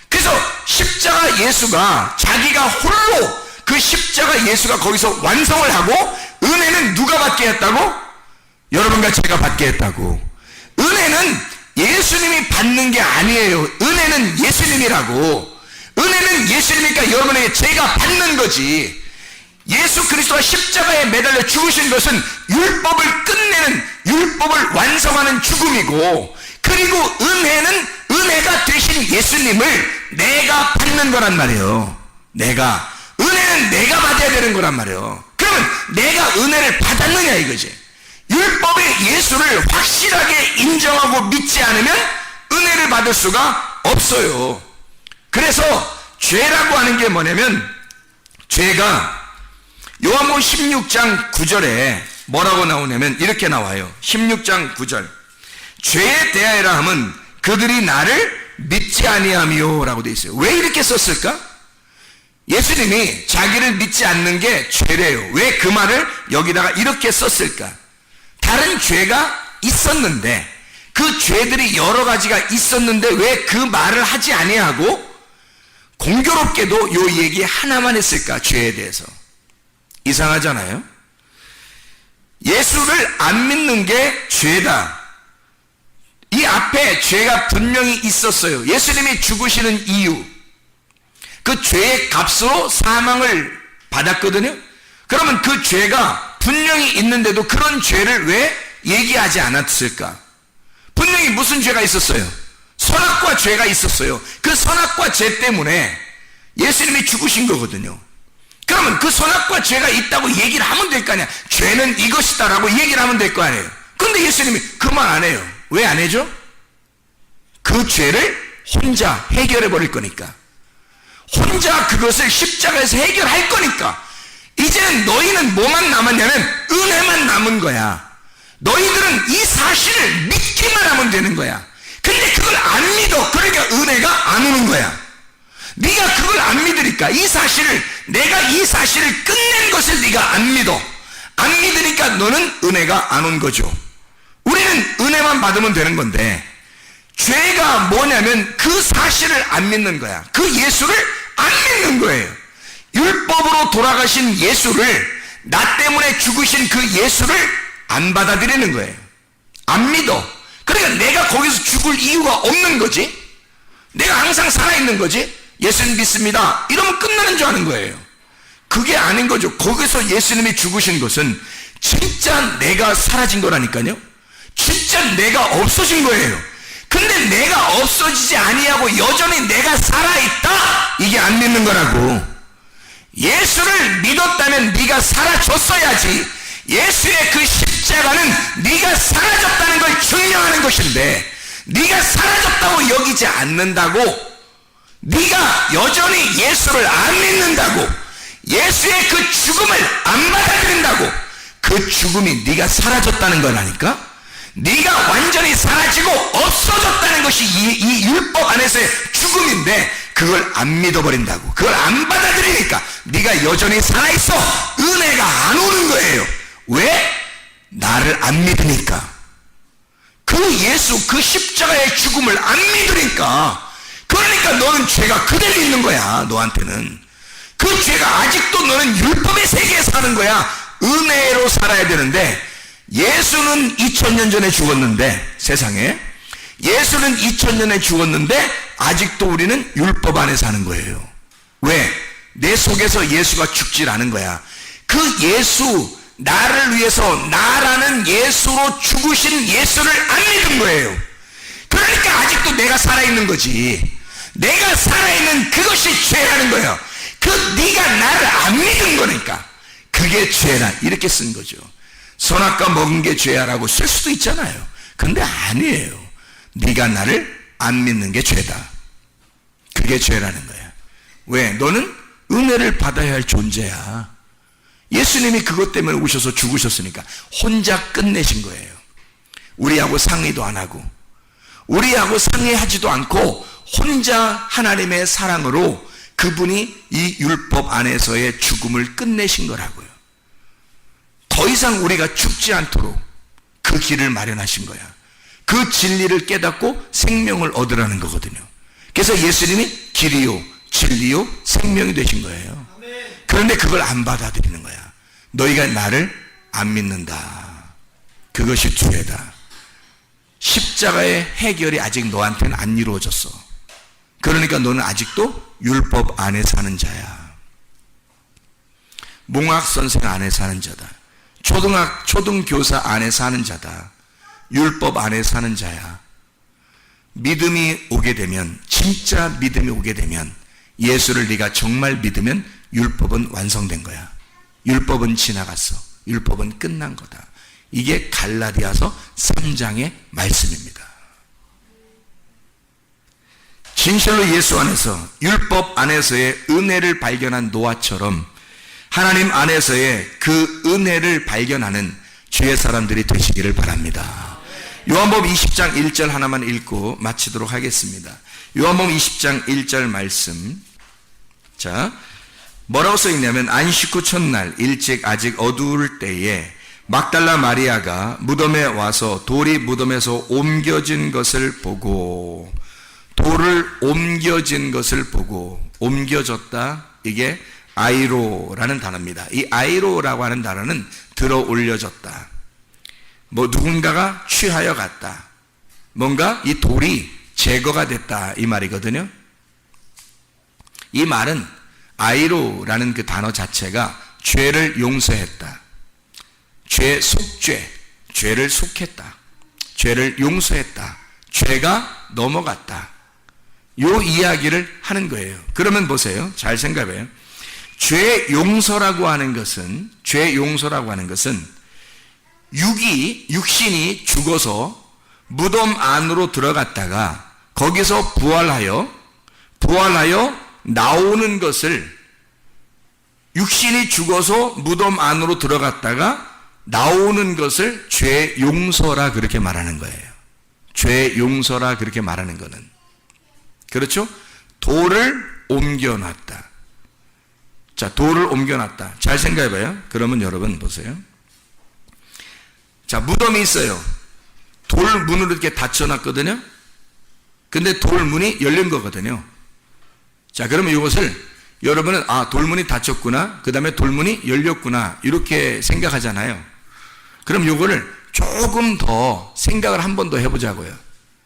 그래서 십자가 예수가 자기가 홀로 그 십자가 예수가 거기서 완성을 하고, 은혜는 누가 받게 했다고? 여러분과 제가 받게 했다고. 은혜는 예수님이 받는 게 아니에요. 은혜는 예수님이라고. 은혜는 예수님이니까 여러분에게 제가 받는 거지. 예수 그리스도가 십자가에 매달려 죽으신 것은 율법을 끝내는, 율법을 완성하는 죽음이고, 그리고 은혜는 은혜가 되신 예수님을 내가 받는 거란 말이에요. 은혜는 내가 받아야 되는 거란 말이에요. 그러면 내가 은혜를 받았느냐 이거지. 율법의 예수를 확실하게 인정하고 믿지 않으면 은혜를 받을 수가 없어요. 그래서 죄라고 하는 게 뭐냐면, 죄가 요한복음 16장 9절에 뭐라고 나오냐면 이렇게 나와요. 16장 9절. 죄에 대하여라 함은 그들이 나를 믿지 아니하미요 라고 되어 있어요. 왜 이렇게 썼을까? 예수님이 자기를 믿지 않는 게 죄래요. 왜 그 말을 여기다가 이렇게 썼을까? 다른 죄가 있었는데, 그 죄들이 여러 가지가 있었는데 왜 그 말을 하지 아니하고 공교롭게도 요 얘기 하나만 했을까? 죄에 대해서. 이상하잖아요. 예수를 안 믿는 게 죄다. 이 앞에 죄가 분명히 있었어요. 예수님이 죽으시는 이유, 그 죄의 값으로 사망을 받았거든요. 그러면 그 죄가 분명히 있는데도 그런 죄를 왜 얘기하지 않았을까? 분명히 무슨 죄가 있었어요? 선악과 죄가 있었어요. 그 선악과 죄 때문에 예수님이 죽으신 거거든요. 그러면 그 선악과 죄가 있다고 얘기를 하면 될 거 아니야. 죄는 이것이다라고 얘기를 하면 될 거 아니에요. 근데 예수님이 그 말 안 해요. 왜 안 해죠? 그 죄를 혼자 해결해 버릴 거니까. 혼자 그것을 십자가에서 해결할 거니까. 이제는 너희는 뭐만 남았냐면 은혜만 남은 거야. 너희들은 이 사실을 믿기만 하면 되는 거야. 근데 그걸 안 믿어. 그러니까 은혜가 안 오는 거야. 네가 그걸 안 믿으니까, 이 사실을, 내가 이 사실을 끝낸 것을 네가 안 믿어. 안 믿으니까 너는 은혜가 안 온 거죠. 우리는 은혜만 받으면 되는 건데, 죄가 뭐냐면 그 사실을 안 믿는 거야. 그 예수를 안 믿는 거예요. 율법으로 돌아가신 예수를, 나 때문에 죽으신 그 예수를 안 받아들이는 거예요. 안 믿어. 그러니까 내가 거기서 죽을 이유가 없는 거지. 내가 항상 살아있는 거지. 예수님 믿습니다 이러면 끝나는 줄 아는 거예요. 그게 아닌 거죠. 거기서 예수님이 죽으신 것은 진짜 내가 사라진 거라니까요. 진짜 내가 없어진 거예요. 근데 내가 없어지지 아니하고 여전히 내가 살아있다, 이게 안 믿는 거라고. 예수를 믿었다면 네가 사라졌어야지. 예수의 그 십자가는 네가 사라졌다는 걸 증명하는 것인데, 네가 사라졌다고 여기지 않는다고, 네가 여전히 예수를 안 믿는다고, 예수의 그 죽음을 안 받아들인다고, 그 죽음이 네가 사라졌다는 거라니까. 네가 완전히 사라지고 없어졌다는 것이 이 율법 안에서의 죽음인데, 그걸 안 믿어버린다고, 그걸 안 받아들이니까 네가 여전히 살아있어. 은혜가 안 오는 거예요. 왜? 나를 안 믿으니까. 그 예수, 그 십자가의 죽음을 안 믿으니까. 그러니까 너는 죄가 그대로 있는 거야. 너한테는 그 죄가 아직도, 너는 율법의 세계에 사는 거야. 은혜로 살아야 되는데, 예수는 2000년 전에 죽었는데, 세상에 예수는 2000년에 죽었는데 아직도 우리는 율법 안에 사는 거예요. 왜? 내 속에서 예수가 죽질 않은 거야. 그 예수, 나를 위해서 나라는 예수로 죽으신 예수를 안 믿은 거예요. 그러니까 아직도 내가 살아있는 거지. 내가 살아있는 그것이 죄라는 거예요. 그 네가 나를 안 믿은 거니까 그게 죄라, 이렇게 쓴 거죠. 선악과 먹은 게 죄야라고 쓸 수도 있잖아요. 근데 아니에요. 네가 나를 안 믿는 게 죄다. 그게 죄라는 거야. 왜? 너는 은혜를 받아야 할 존재야. 예수님이 그것 때문에 오셔서 죽으셨으니까 혼자 끝내신 거예요. 우리하고 상의도 안 하고, 우리하고 상의하지도 않고 혼자 하나님의 사랑으로 그분이 이 율법 안에서의 죽음을 끝내신 거라고요. 더 이상 우리가 죽지 않도록 그 길을 마련하신 거야. 그 진리를 깨닫고 생명을 얻으라는 거거든요. 그래서 예수님이 길이요 진리요 생명이 되신 거예요. 그런데 그걸 안 받아들이는 거야. 너희가 나를 안 믿는다. 그것이 죄다. 십자가의 해결이 아직 너한테는 안 이루어졌어. 그러니까 너는 아직도 율법 안에 사는 자야. 몽학선생 안에 사는 자다. 초등교사 안에 사는 자다. 율법 안에 사는 자야. 믿음이 오게 되면, 진짜 믿음이 오게 되면, 예수를 네가 정말 믿으면 율법은 완성된 거야. 율법은 지나갔어. 율법은 끝난 거다. 이게 갈라디아서 3장의 말씀입니다. 진실로 예수 안에서, 율법 안에서의 은혜를 발견한 노아처럼 하나님 안에서의 그 은혜를 발견하는 주의 사람들이 되시기를 바랍니다. 요한복음 20장 1절 하나만 읽고 마치도록 하겠습니다. 요한복음 20장 1절 말씀. 자, 뭐라고 써있냐면, 안식 후 첫날 일찍 아직 어두울 때에 막달라 마리아가 무덤에 와서 돌이 무덤에서 옮겨진 것을 보고, 돌을 옮겨진 것을 보고, 옮겨졌다, 이게 아이로라는 단어입니다. 이 아이로라고 하는 단어는 들어 올려졌다, 뭐 누군가가 취하여 갔다, 뭔가 이 돌이 제거가 됐다, 이 말이거든요. 이 말은 아이로라는 그 단어 자체가 죄를 용서했다, 죄 속죄, 죄를 속했다, 죄를 용서했다. 죄가 넘어갔다. 요 이야기를 하는 거예요. 그러면 보세요. 잘 생각해요. 죄 용서라고 하는 것은 육신이 죽어서 무덤 안으로 들어갔다가 거기서 부활하여 나오는 것을, 육신이 죽어서 무덤 안으로 들어갔다가 나오는 것을 죄 용서라 그렇게 말하는 거예요. 죄 용서라 그렇게 말하는 거는, 그렇죠? 돌을 옮겨놨다. 자, 돌을 옮겨놨다. 잘 생각해봐요. 그러면 여러분 보세요. 자, 무덤이 있어요. 돌 문으로 이렇게 닫혀놨거든요. 근데 돌 문이 열린 거거든요. 자, 그러면 이것을 여러분은 돌문이 닫혔구나, 그 다음에 돌문이 열렸구나, 이렇게 생각하잖아요. 그럼 이거를 조금 더 생각을 한 번 더 해보자고요.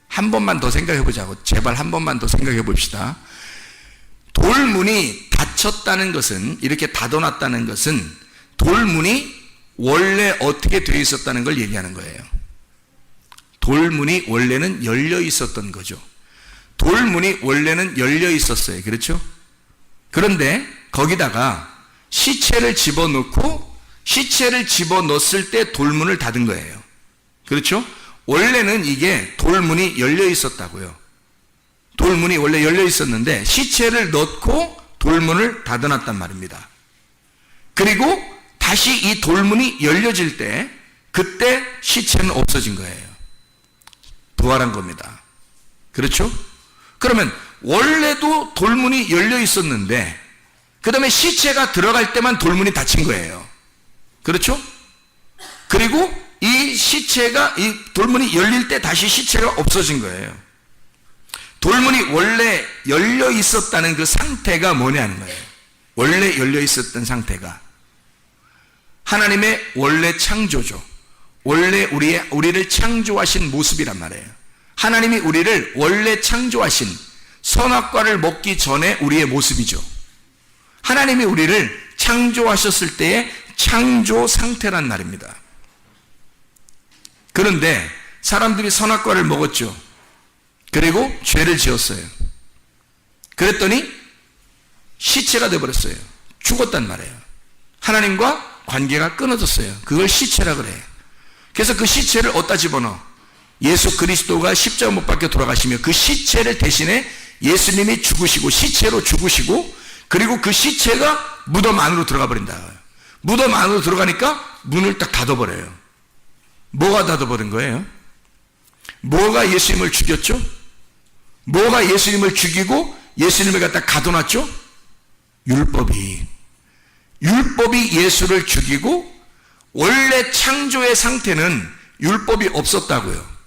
한 번만 더 생각해보자고. 제발 한 번만 더 생각해 봅시다. 돌문이 닫혔다는 것은, 이렇게 닫아놨다는 것은 돌문이 원래 어떻게 되어 있었다는 걸 얘기하는 거예요. 돌문이 원래는 열려 있었던 거죠. 돌문이 원래는 열려 있었어요. 그렇죠? 그런데 거기다가 시체를 집어넣었을 때 돌문을 닫은 거예요. 그렇죠? 원래는 이게 돌문이 열려 있었다고요. 돌문이 원래 열려 있었는데 시체를 넣고 돌문을 닫아놨단 말입니다. 그리고 다시 이 돌문이 열려질 때 그때 시체는 없어진 거예요. 부활한 겁니다. 그렇죠? 그러면 원래도 돌문이 열려 있었는데 그 다음에 시체가 들어갈 때만 돌문이 닫힌 거예요. 그렇죠? 그리고 이 돌문이 열릴 때 다시 시체가 없어진 거예요. 돌문이 원래 열려 있었다는 그 상태가 뭐냐는 거예요. 원래 열려 있었던 상태가 하나님의 원래 창조죠. 원래 우리를 창조하신 모습이란 말이에요. 하나님이 우리를 원래 창조하신, 선악과를 먹기 전에 우리의 모습이죠. 하나님이 우리를 창조하셨을 때의 창조 상태란 말입니다. 그런데 사람들이 선악과를 먹었죠. 그리고 죄를 지었어요. 그랬더니 시체가 되어버렸어요. 죽었단 말이에요. 하나님과 관계가 끊어졌어요. 그걸 시체라 그래요. 그래서 그 시체를 어디다 집어넣어? 예수 그리스도가 십자가 못 박혀 돌아가시며 그 시체를 대신에 예수님이 죽으시고 시체로 죽으시고, 그리고 그 시체가 무덤 안으로 들어가 버린다. 무덤 안으로 들어가니까 문을 딱 닫아버려요. 뭐가 닫아버린 거예요? 뭐가 예수님을 죽였죠? 뭐가 예수님을 죽이고 예수님을 갖다 가둬놨죠? 율법이 예수를 죽이고, 원래 창조의 상태는 율법이 없었다고요.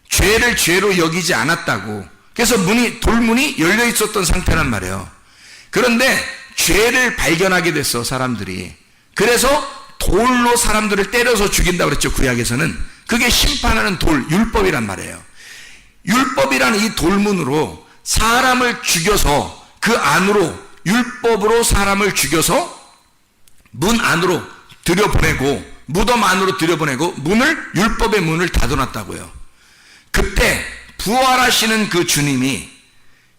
죄를 죄로 여기지 않았다고. 그래서 돌문이 열려 있었던 상태란 말이에요. 그런데 죄를 발견하게 됐어, 사람들이. 그래서 돌로 사람들을 때려서 죽인다고 그랬죠, 구약에서는. 그게 심판하는 율법이란 말이에요. 율법이라는 이 돌문으로 사람을 죽여서 그 안으로, 율법으로 사람을 죽여서 문 안으로 들여보내고, 무덤 안으로 들여보내고, 율법의 문을 닫아놨다고요. 그때 부활하시는 그 주님이,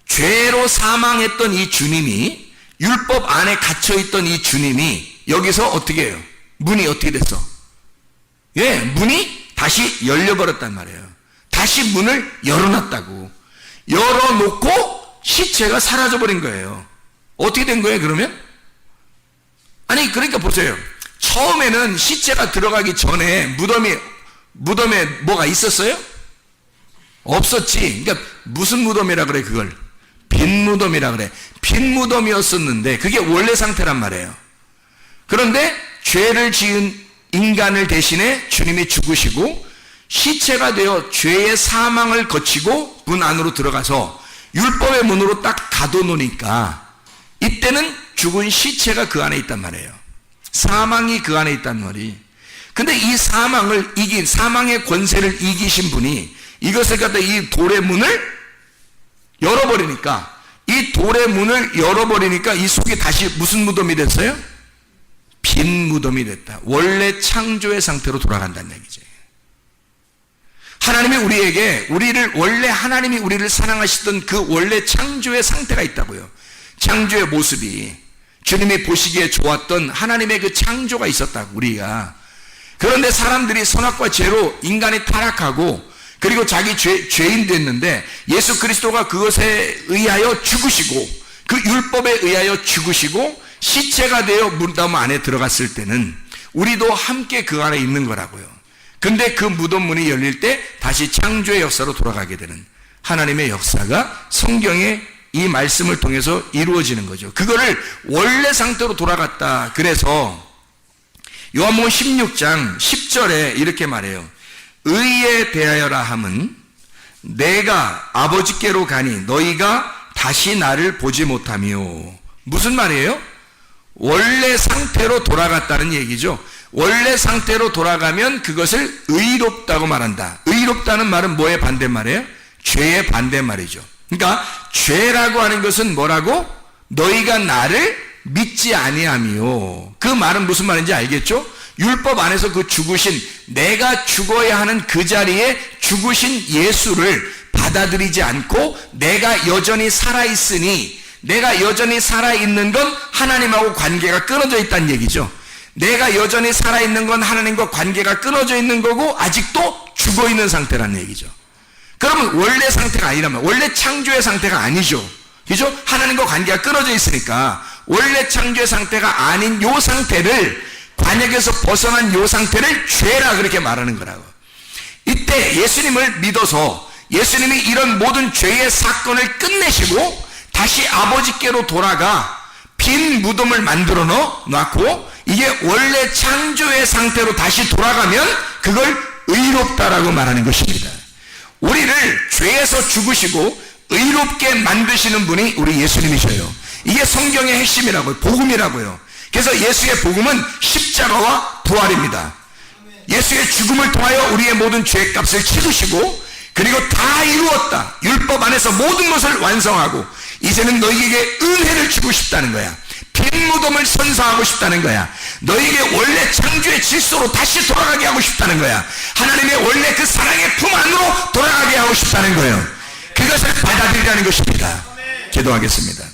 죄로 사망했던 이 주님이, 율법 안에 갇혀있던 이 주님이 여기서 어떻게 해요? 문이 어떻게 됐어? 문이 다시 열려버렸단 말이에요. 다시 문을 열어놨다고. 열어놓고 시체가 사라져버린 거예요. 어떻게 된 거예요, 그러면? 아니, 그러니까 보세요. 처음에는 시체가 들어가기 전에 무덤에 뭐가 있었어요? 없었지. 그러니까 무슨 무덤이라 그래, 그걸? 빈 무덤이라 그래. 빈 무덤이었었는데 그게 원래 상태란 말이에요. 그런데 죄를 지은 인간을 대신에 주님이 죽으시고 시체가 되어 죄의 사망을 거치고 문 안으로 들어가서 율법의 문으로 딱 가둬놓으니까 이때는 죽은 시체가 그 안에 있단 말이에요. 사망이 그 안에 있단 말이. 근데 이 사망의 권세를 이기신 분이 이것을 갖다 이 돌의 문을 열어버리니까, 이 속이 다시 무슨 무덤이 됐어요? 빈 무덤이 됐다. 원래 창조의 상태로 돌아간다는 얘기죠. 하나님이 우리를 하나님이 우리를 사랑하시던 그 원래 창조의 상태가 있다고요. 창조의 모습이 주님이 보시기에 좋았던 하나님의 그 창조가 있었다고 우리가. 그런데 사람들이 선악과 죄로 인간이 타락하고 그리고 자기 죄인 됐는데 예수 그리스도가 그것에 의하여 죽으시고 그 율법에 의하여 죽으시고 시체가 되어 무덤 안에 들어갔을 때는 우리도 함께 그 안에 있는 거라고요. 근데 그 무덤 문이 열릴 때 다시 창조의 역사로 돌아가게 되는 하나님의 역사가 성경에 이 말씀을 통해서 이루어지는 거죠. 그거를 원래 상태로 돌아갔다. 그래서 요한복음 16장 10절에 이렇게 말해요. 의에 대하여라 함은 내가 아버지께로 가니 너희가 다시 나를 보지 못하며. 무슨 말이에요? 원래 상태로 돌아갔다는 얘기죠. 원래 상태로 돌아가면 그것을 의롭다고 말한다. 의롭다는 말은 뭐의 반대말이에요? 죄의 반대말이죠. 그러니까 죄라고 하는 것은 뭐라고? 너희가 나를 믿지 아니하며. 그 말은 무슨 말인지 알겠죠? 율법 안에서 그 죽으신, 내가 죽어야 하는 그 자리에 죽으신 예수를 받아들이지 않고 내가 여전히 살아있으니, 내가 여전히 살아있는 건 하나님하고 관계가 끊어져 있다는 얘기죠. 내가 여전히 살아있는 건 하나님과 관계가 끊어져 있는 거고 아직도 죽어있는 상태라는 얘기죠. 그러면 원래 상태가 아니라면, 원래 창조의 상태가 아니죠. 그죠? 하나님과 관계가 끊어져 있으니까 원래 창조의 상태가 아닌 요 상태를, 관역에서 벗어난 요 상태를 죄라 그렇게 말하는 거라고. 이때 예수님을 믿어서 예수님이 이런 모든 죄의 사건을 끝내시고 다시 아버지께로 돌아가 빈 무덤을 만들어 놨고 이게 원래 창조의 상태로 다시 돌아가면 그걸 의롭다라고 말하는 것입니다. 우리를 죄에서 죽으시고 의롭게 만드시는 분이 우리 예수님이셔요. 이게 성경의 핵심이라고요. 복음이라고요. 그래서 예수의 복음은 십자가와 부활입니다. 예수의 죽음을 통하여 우리의 모든 죄값을 치르시고 그리고 다 이루었다. 율법 안에서 모든 것을 완성하고 이제는 너희에게 은혜를 주고 싶다는 거야. 빈 무덤을 선사하고 싶다는 거야. 너희에게 원래 창조의 질서로 다시 돌아가게 하고 싶다는 거야. 하나님의 원래 그 사랑의 품 안으로 돌아가게 하고 싶다는 거예요. 그것을 받아들이라는 것입니다. 기도하겠습니다.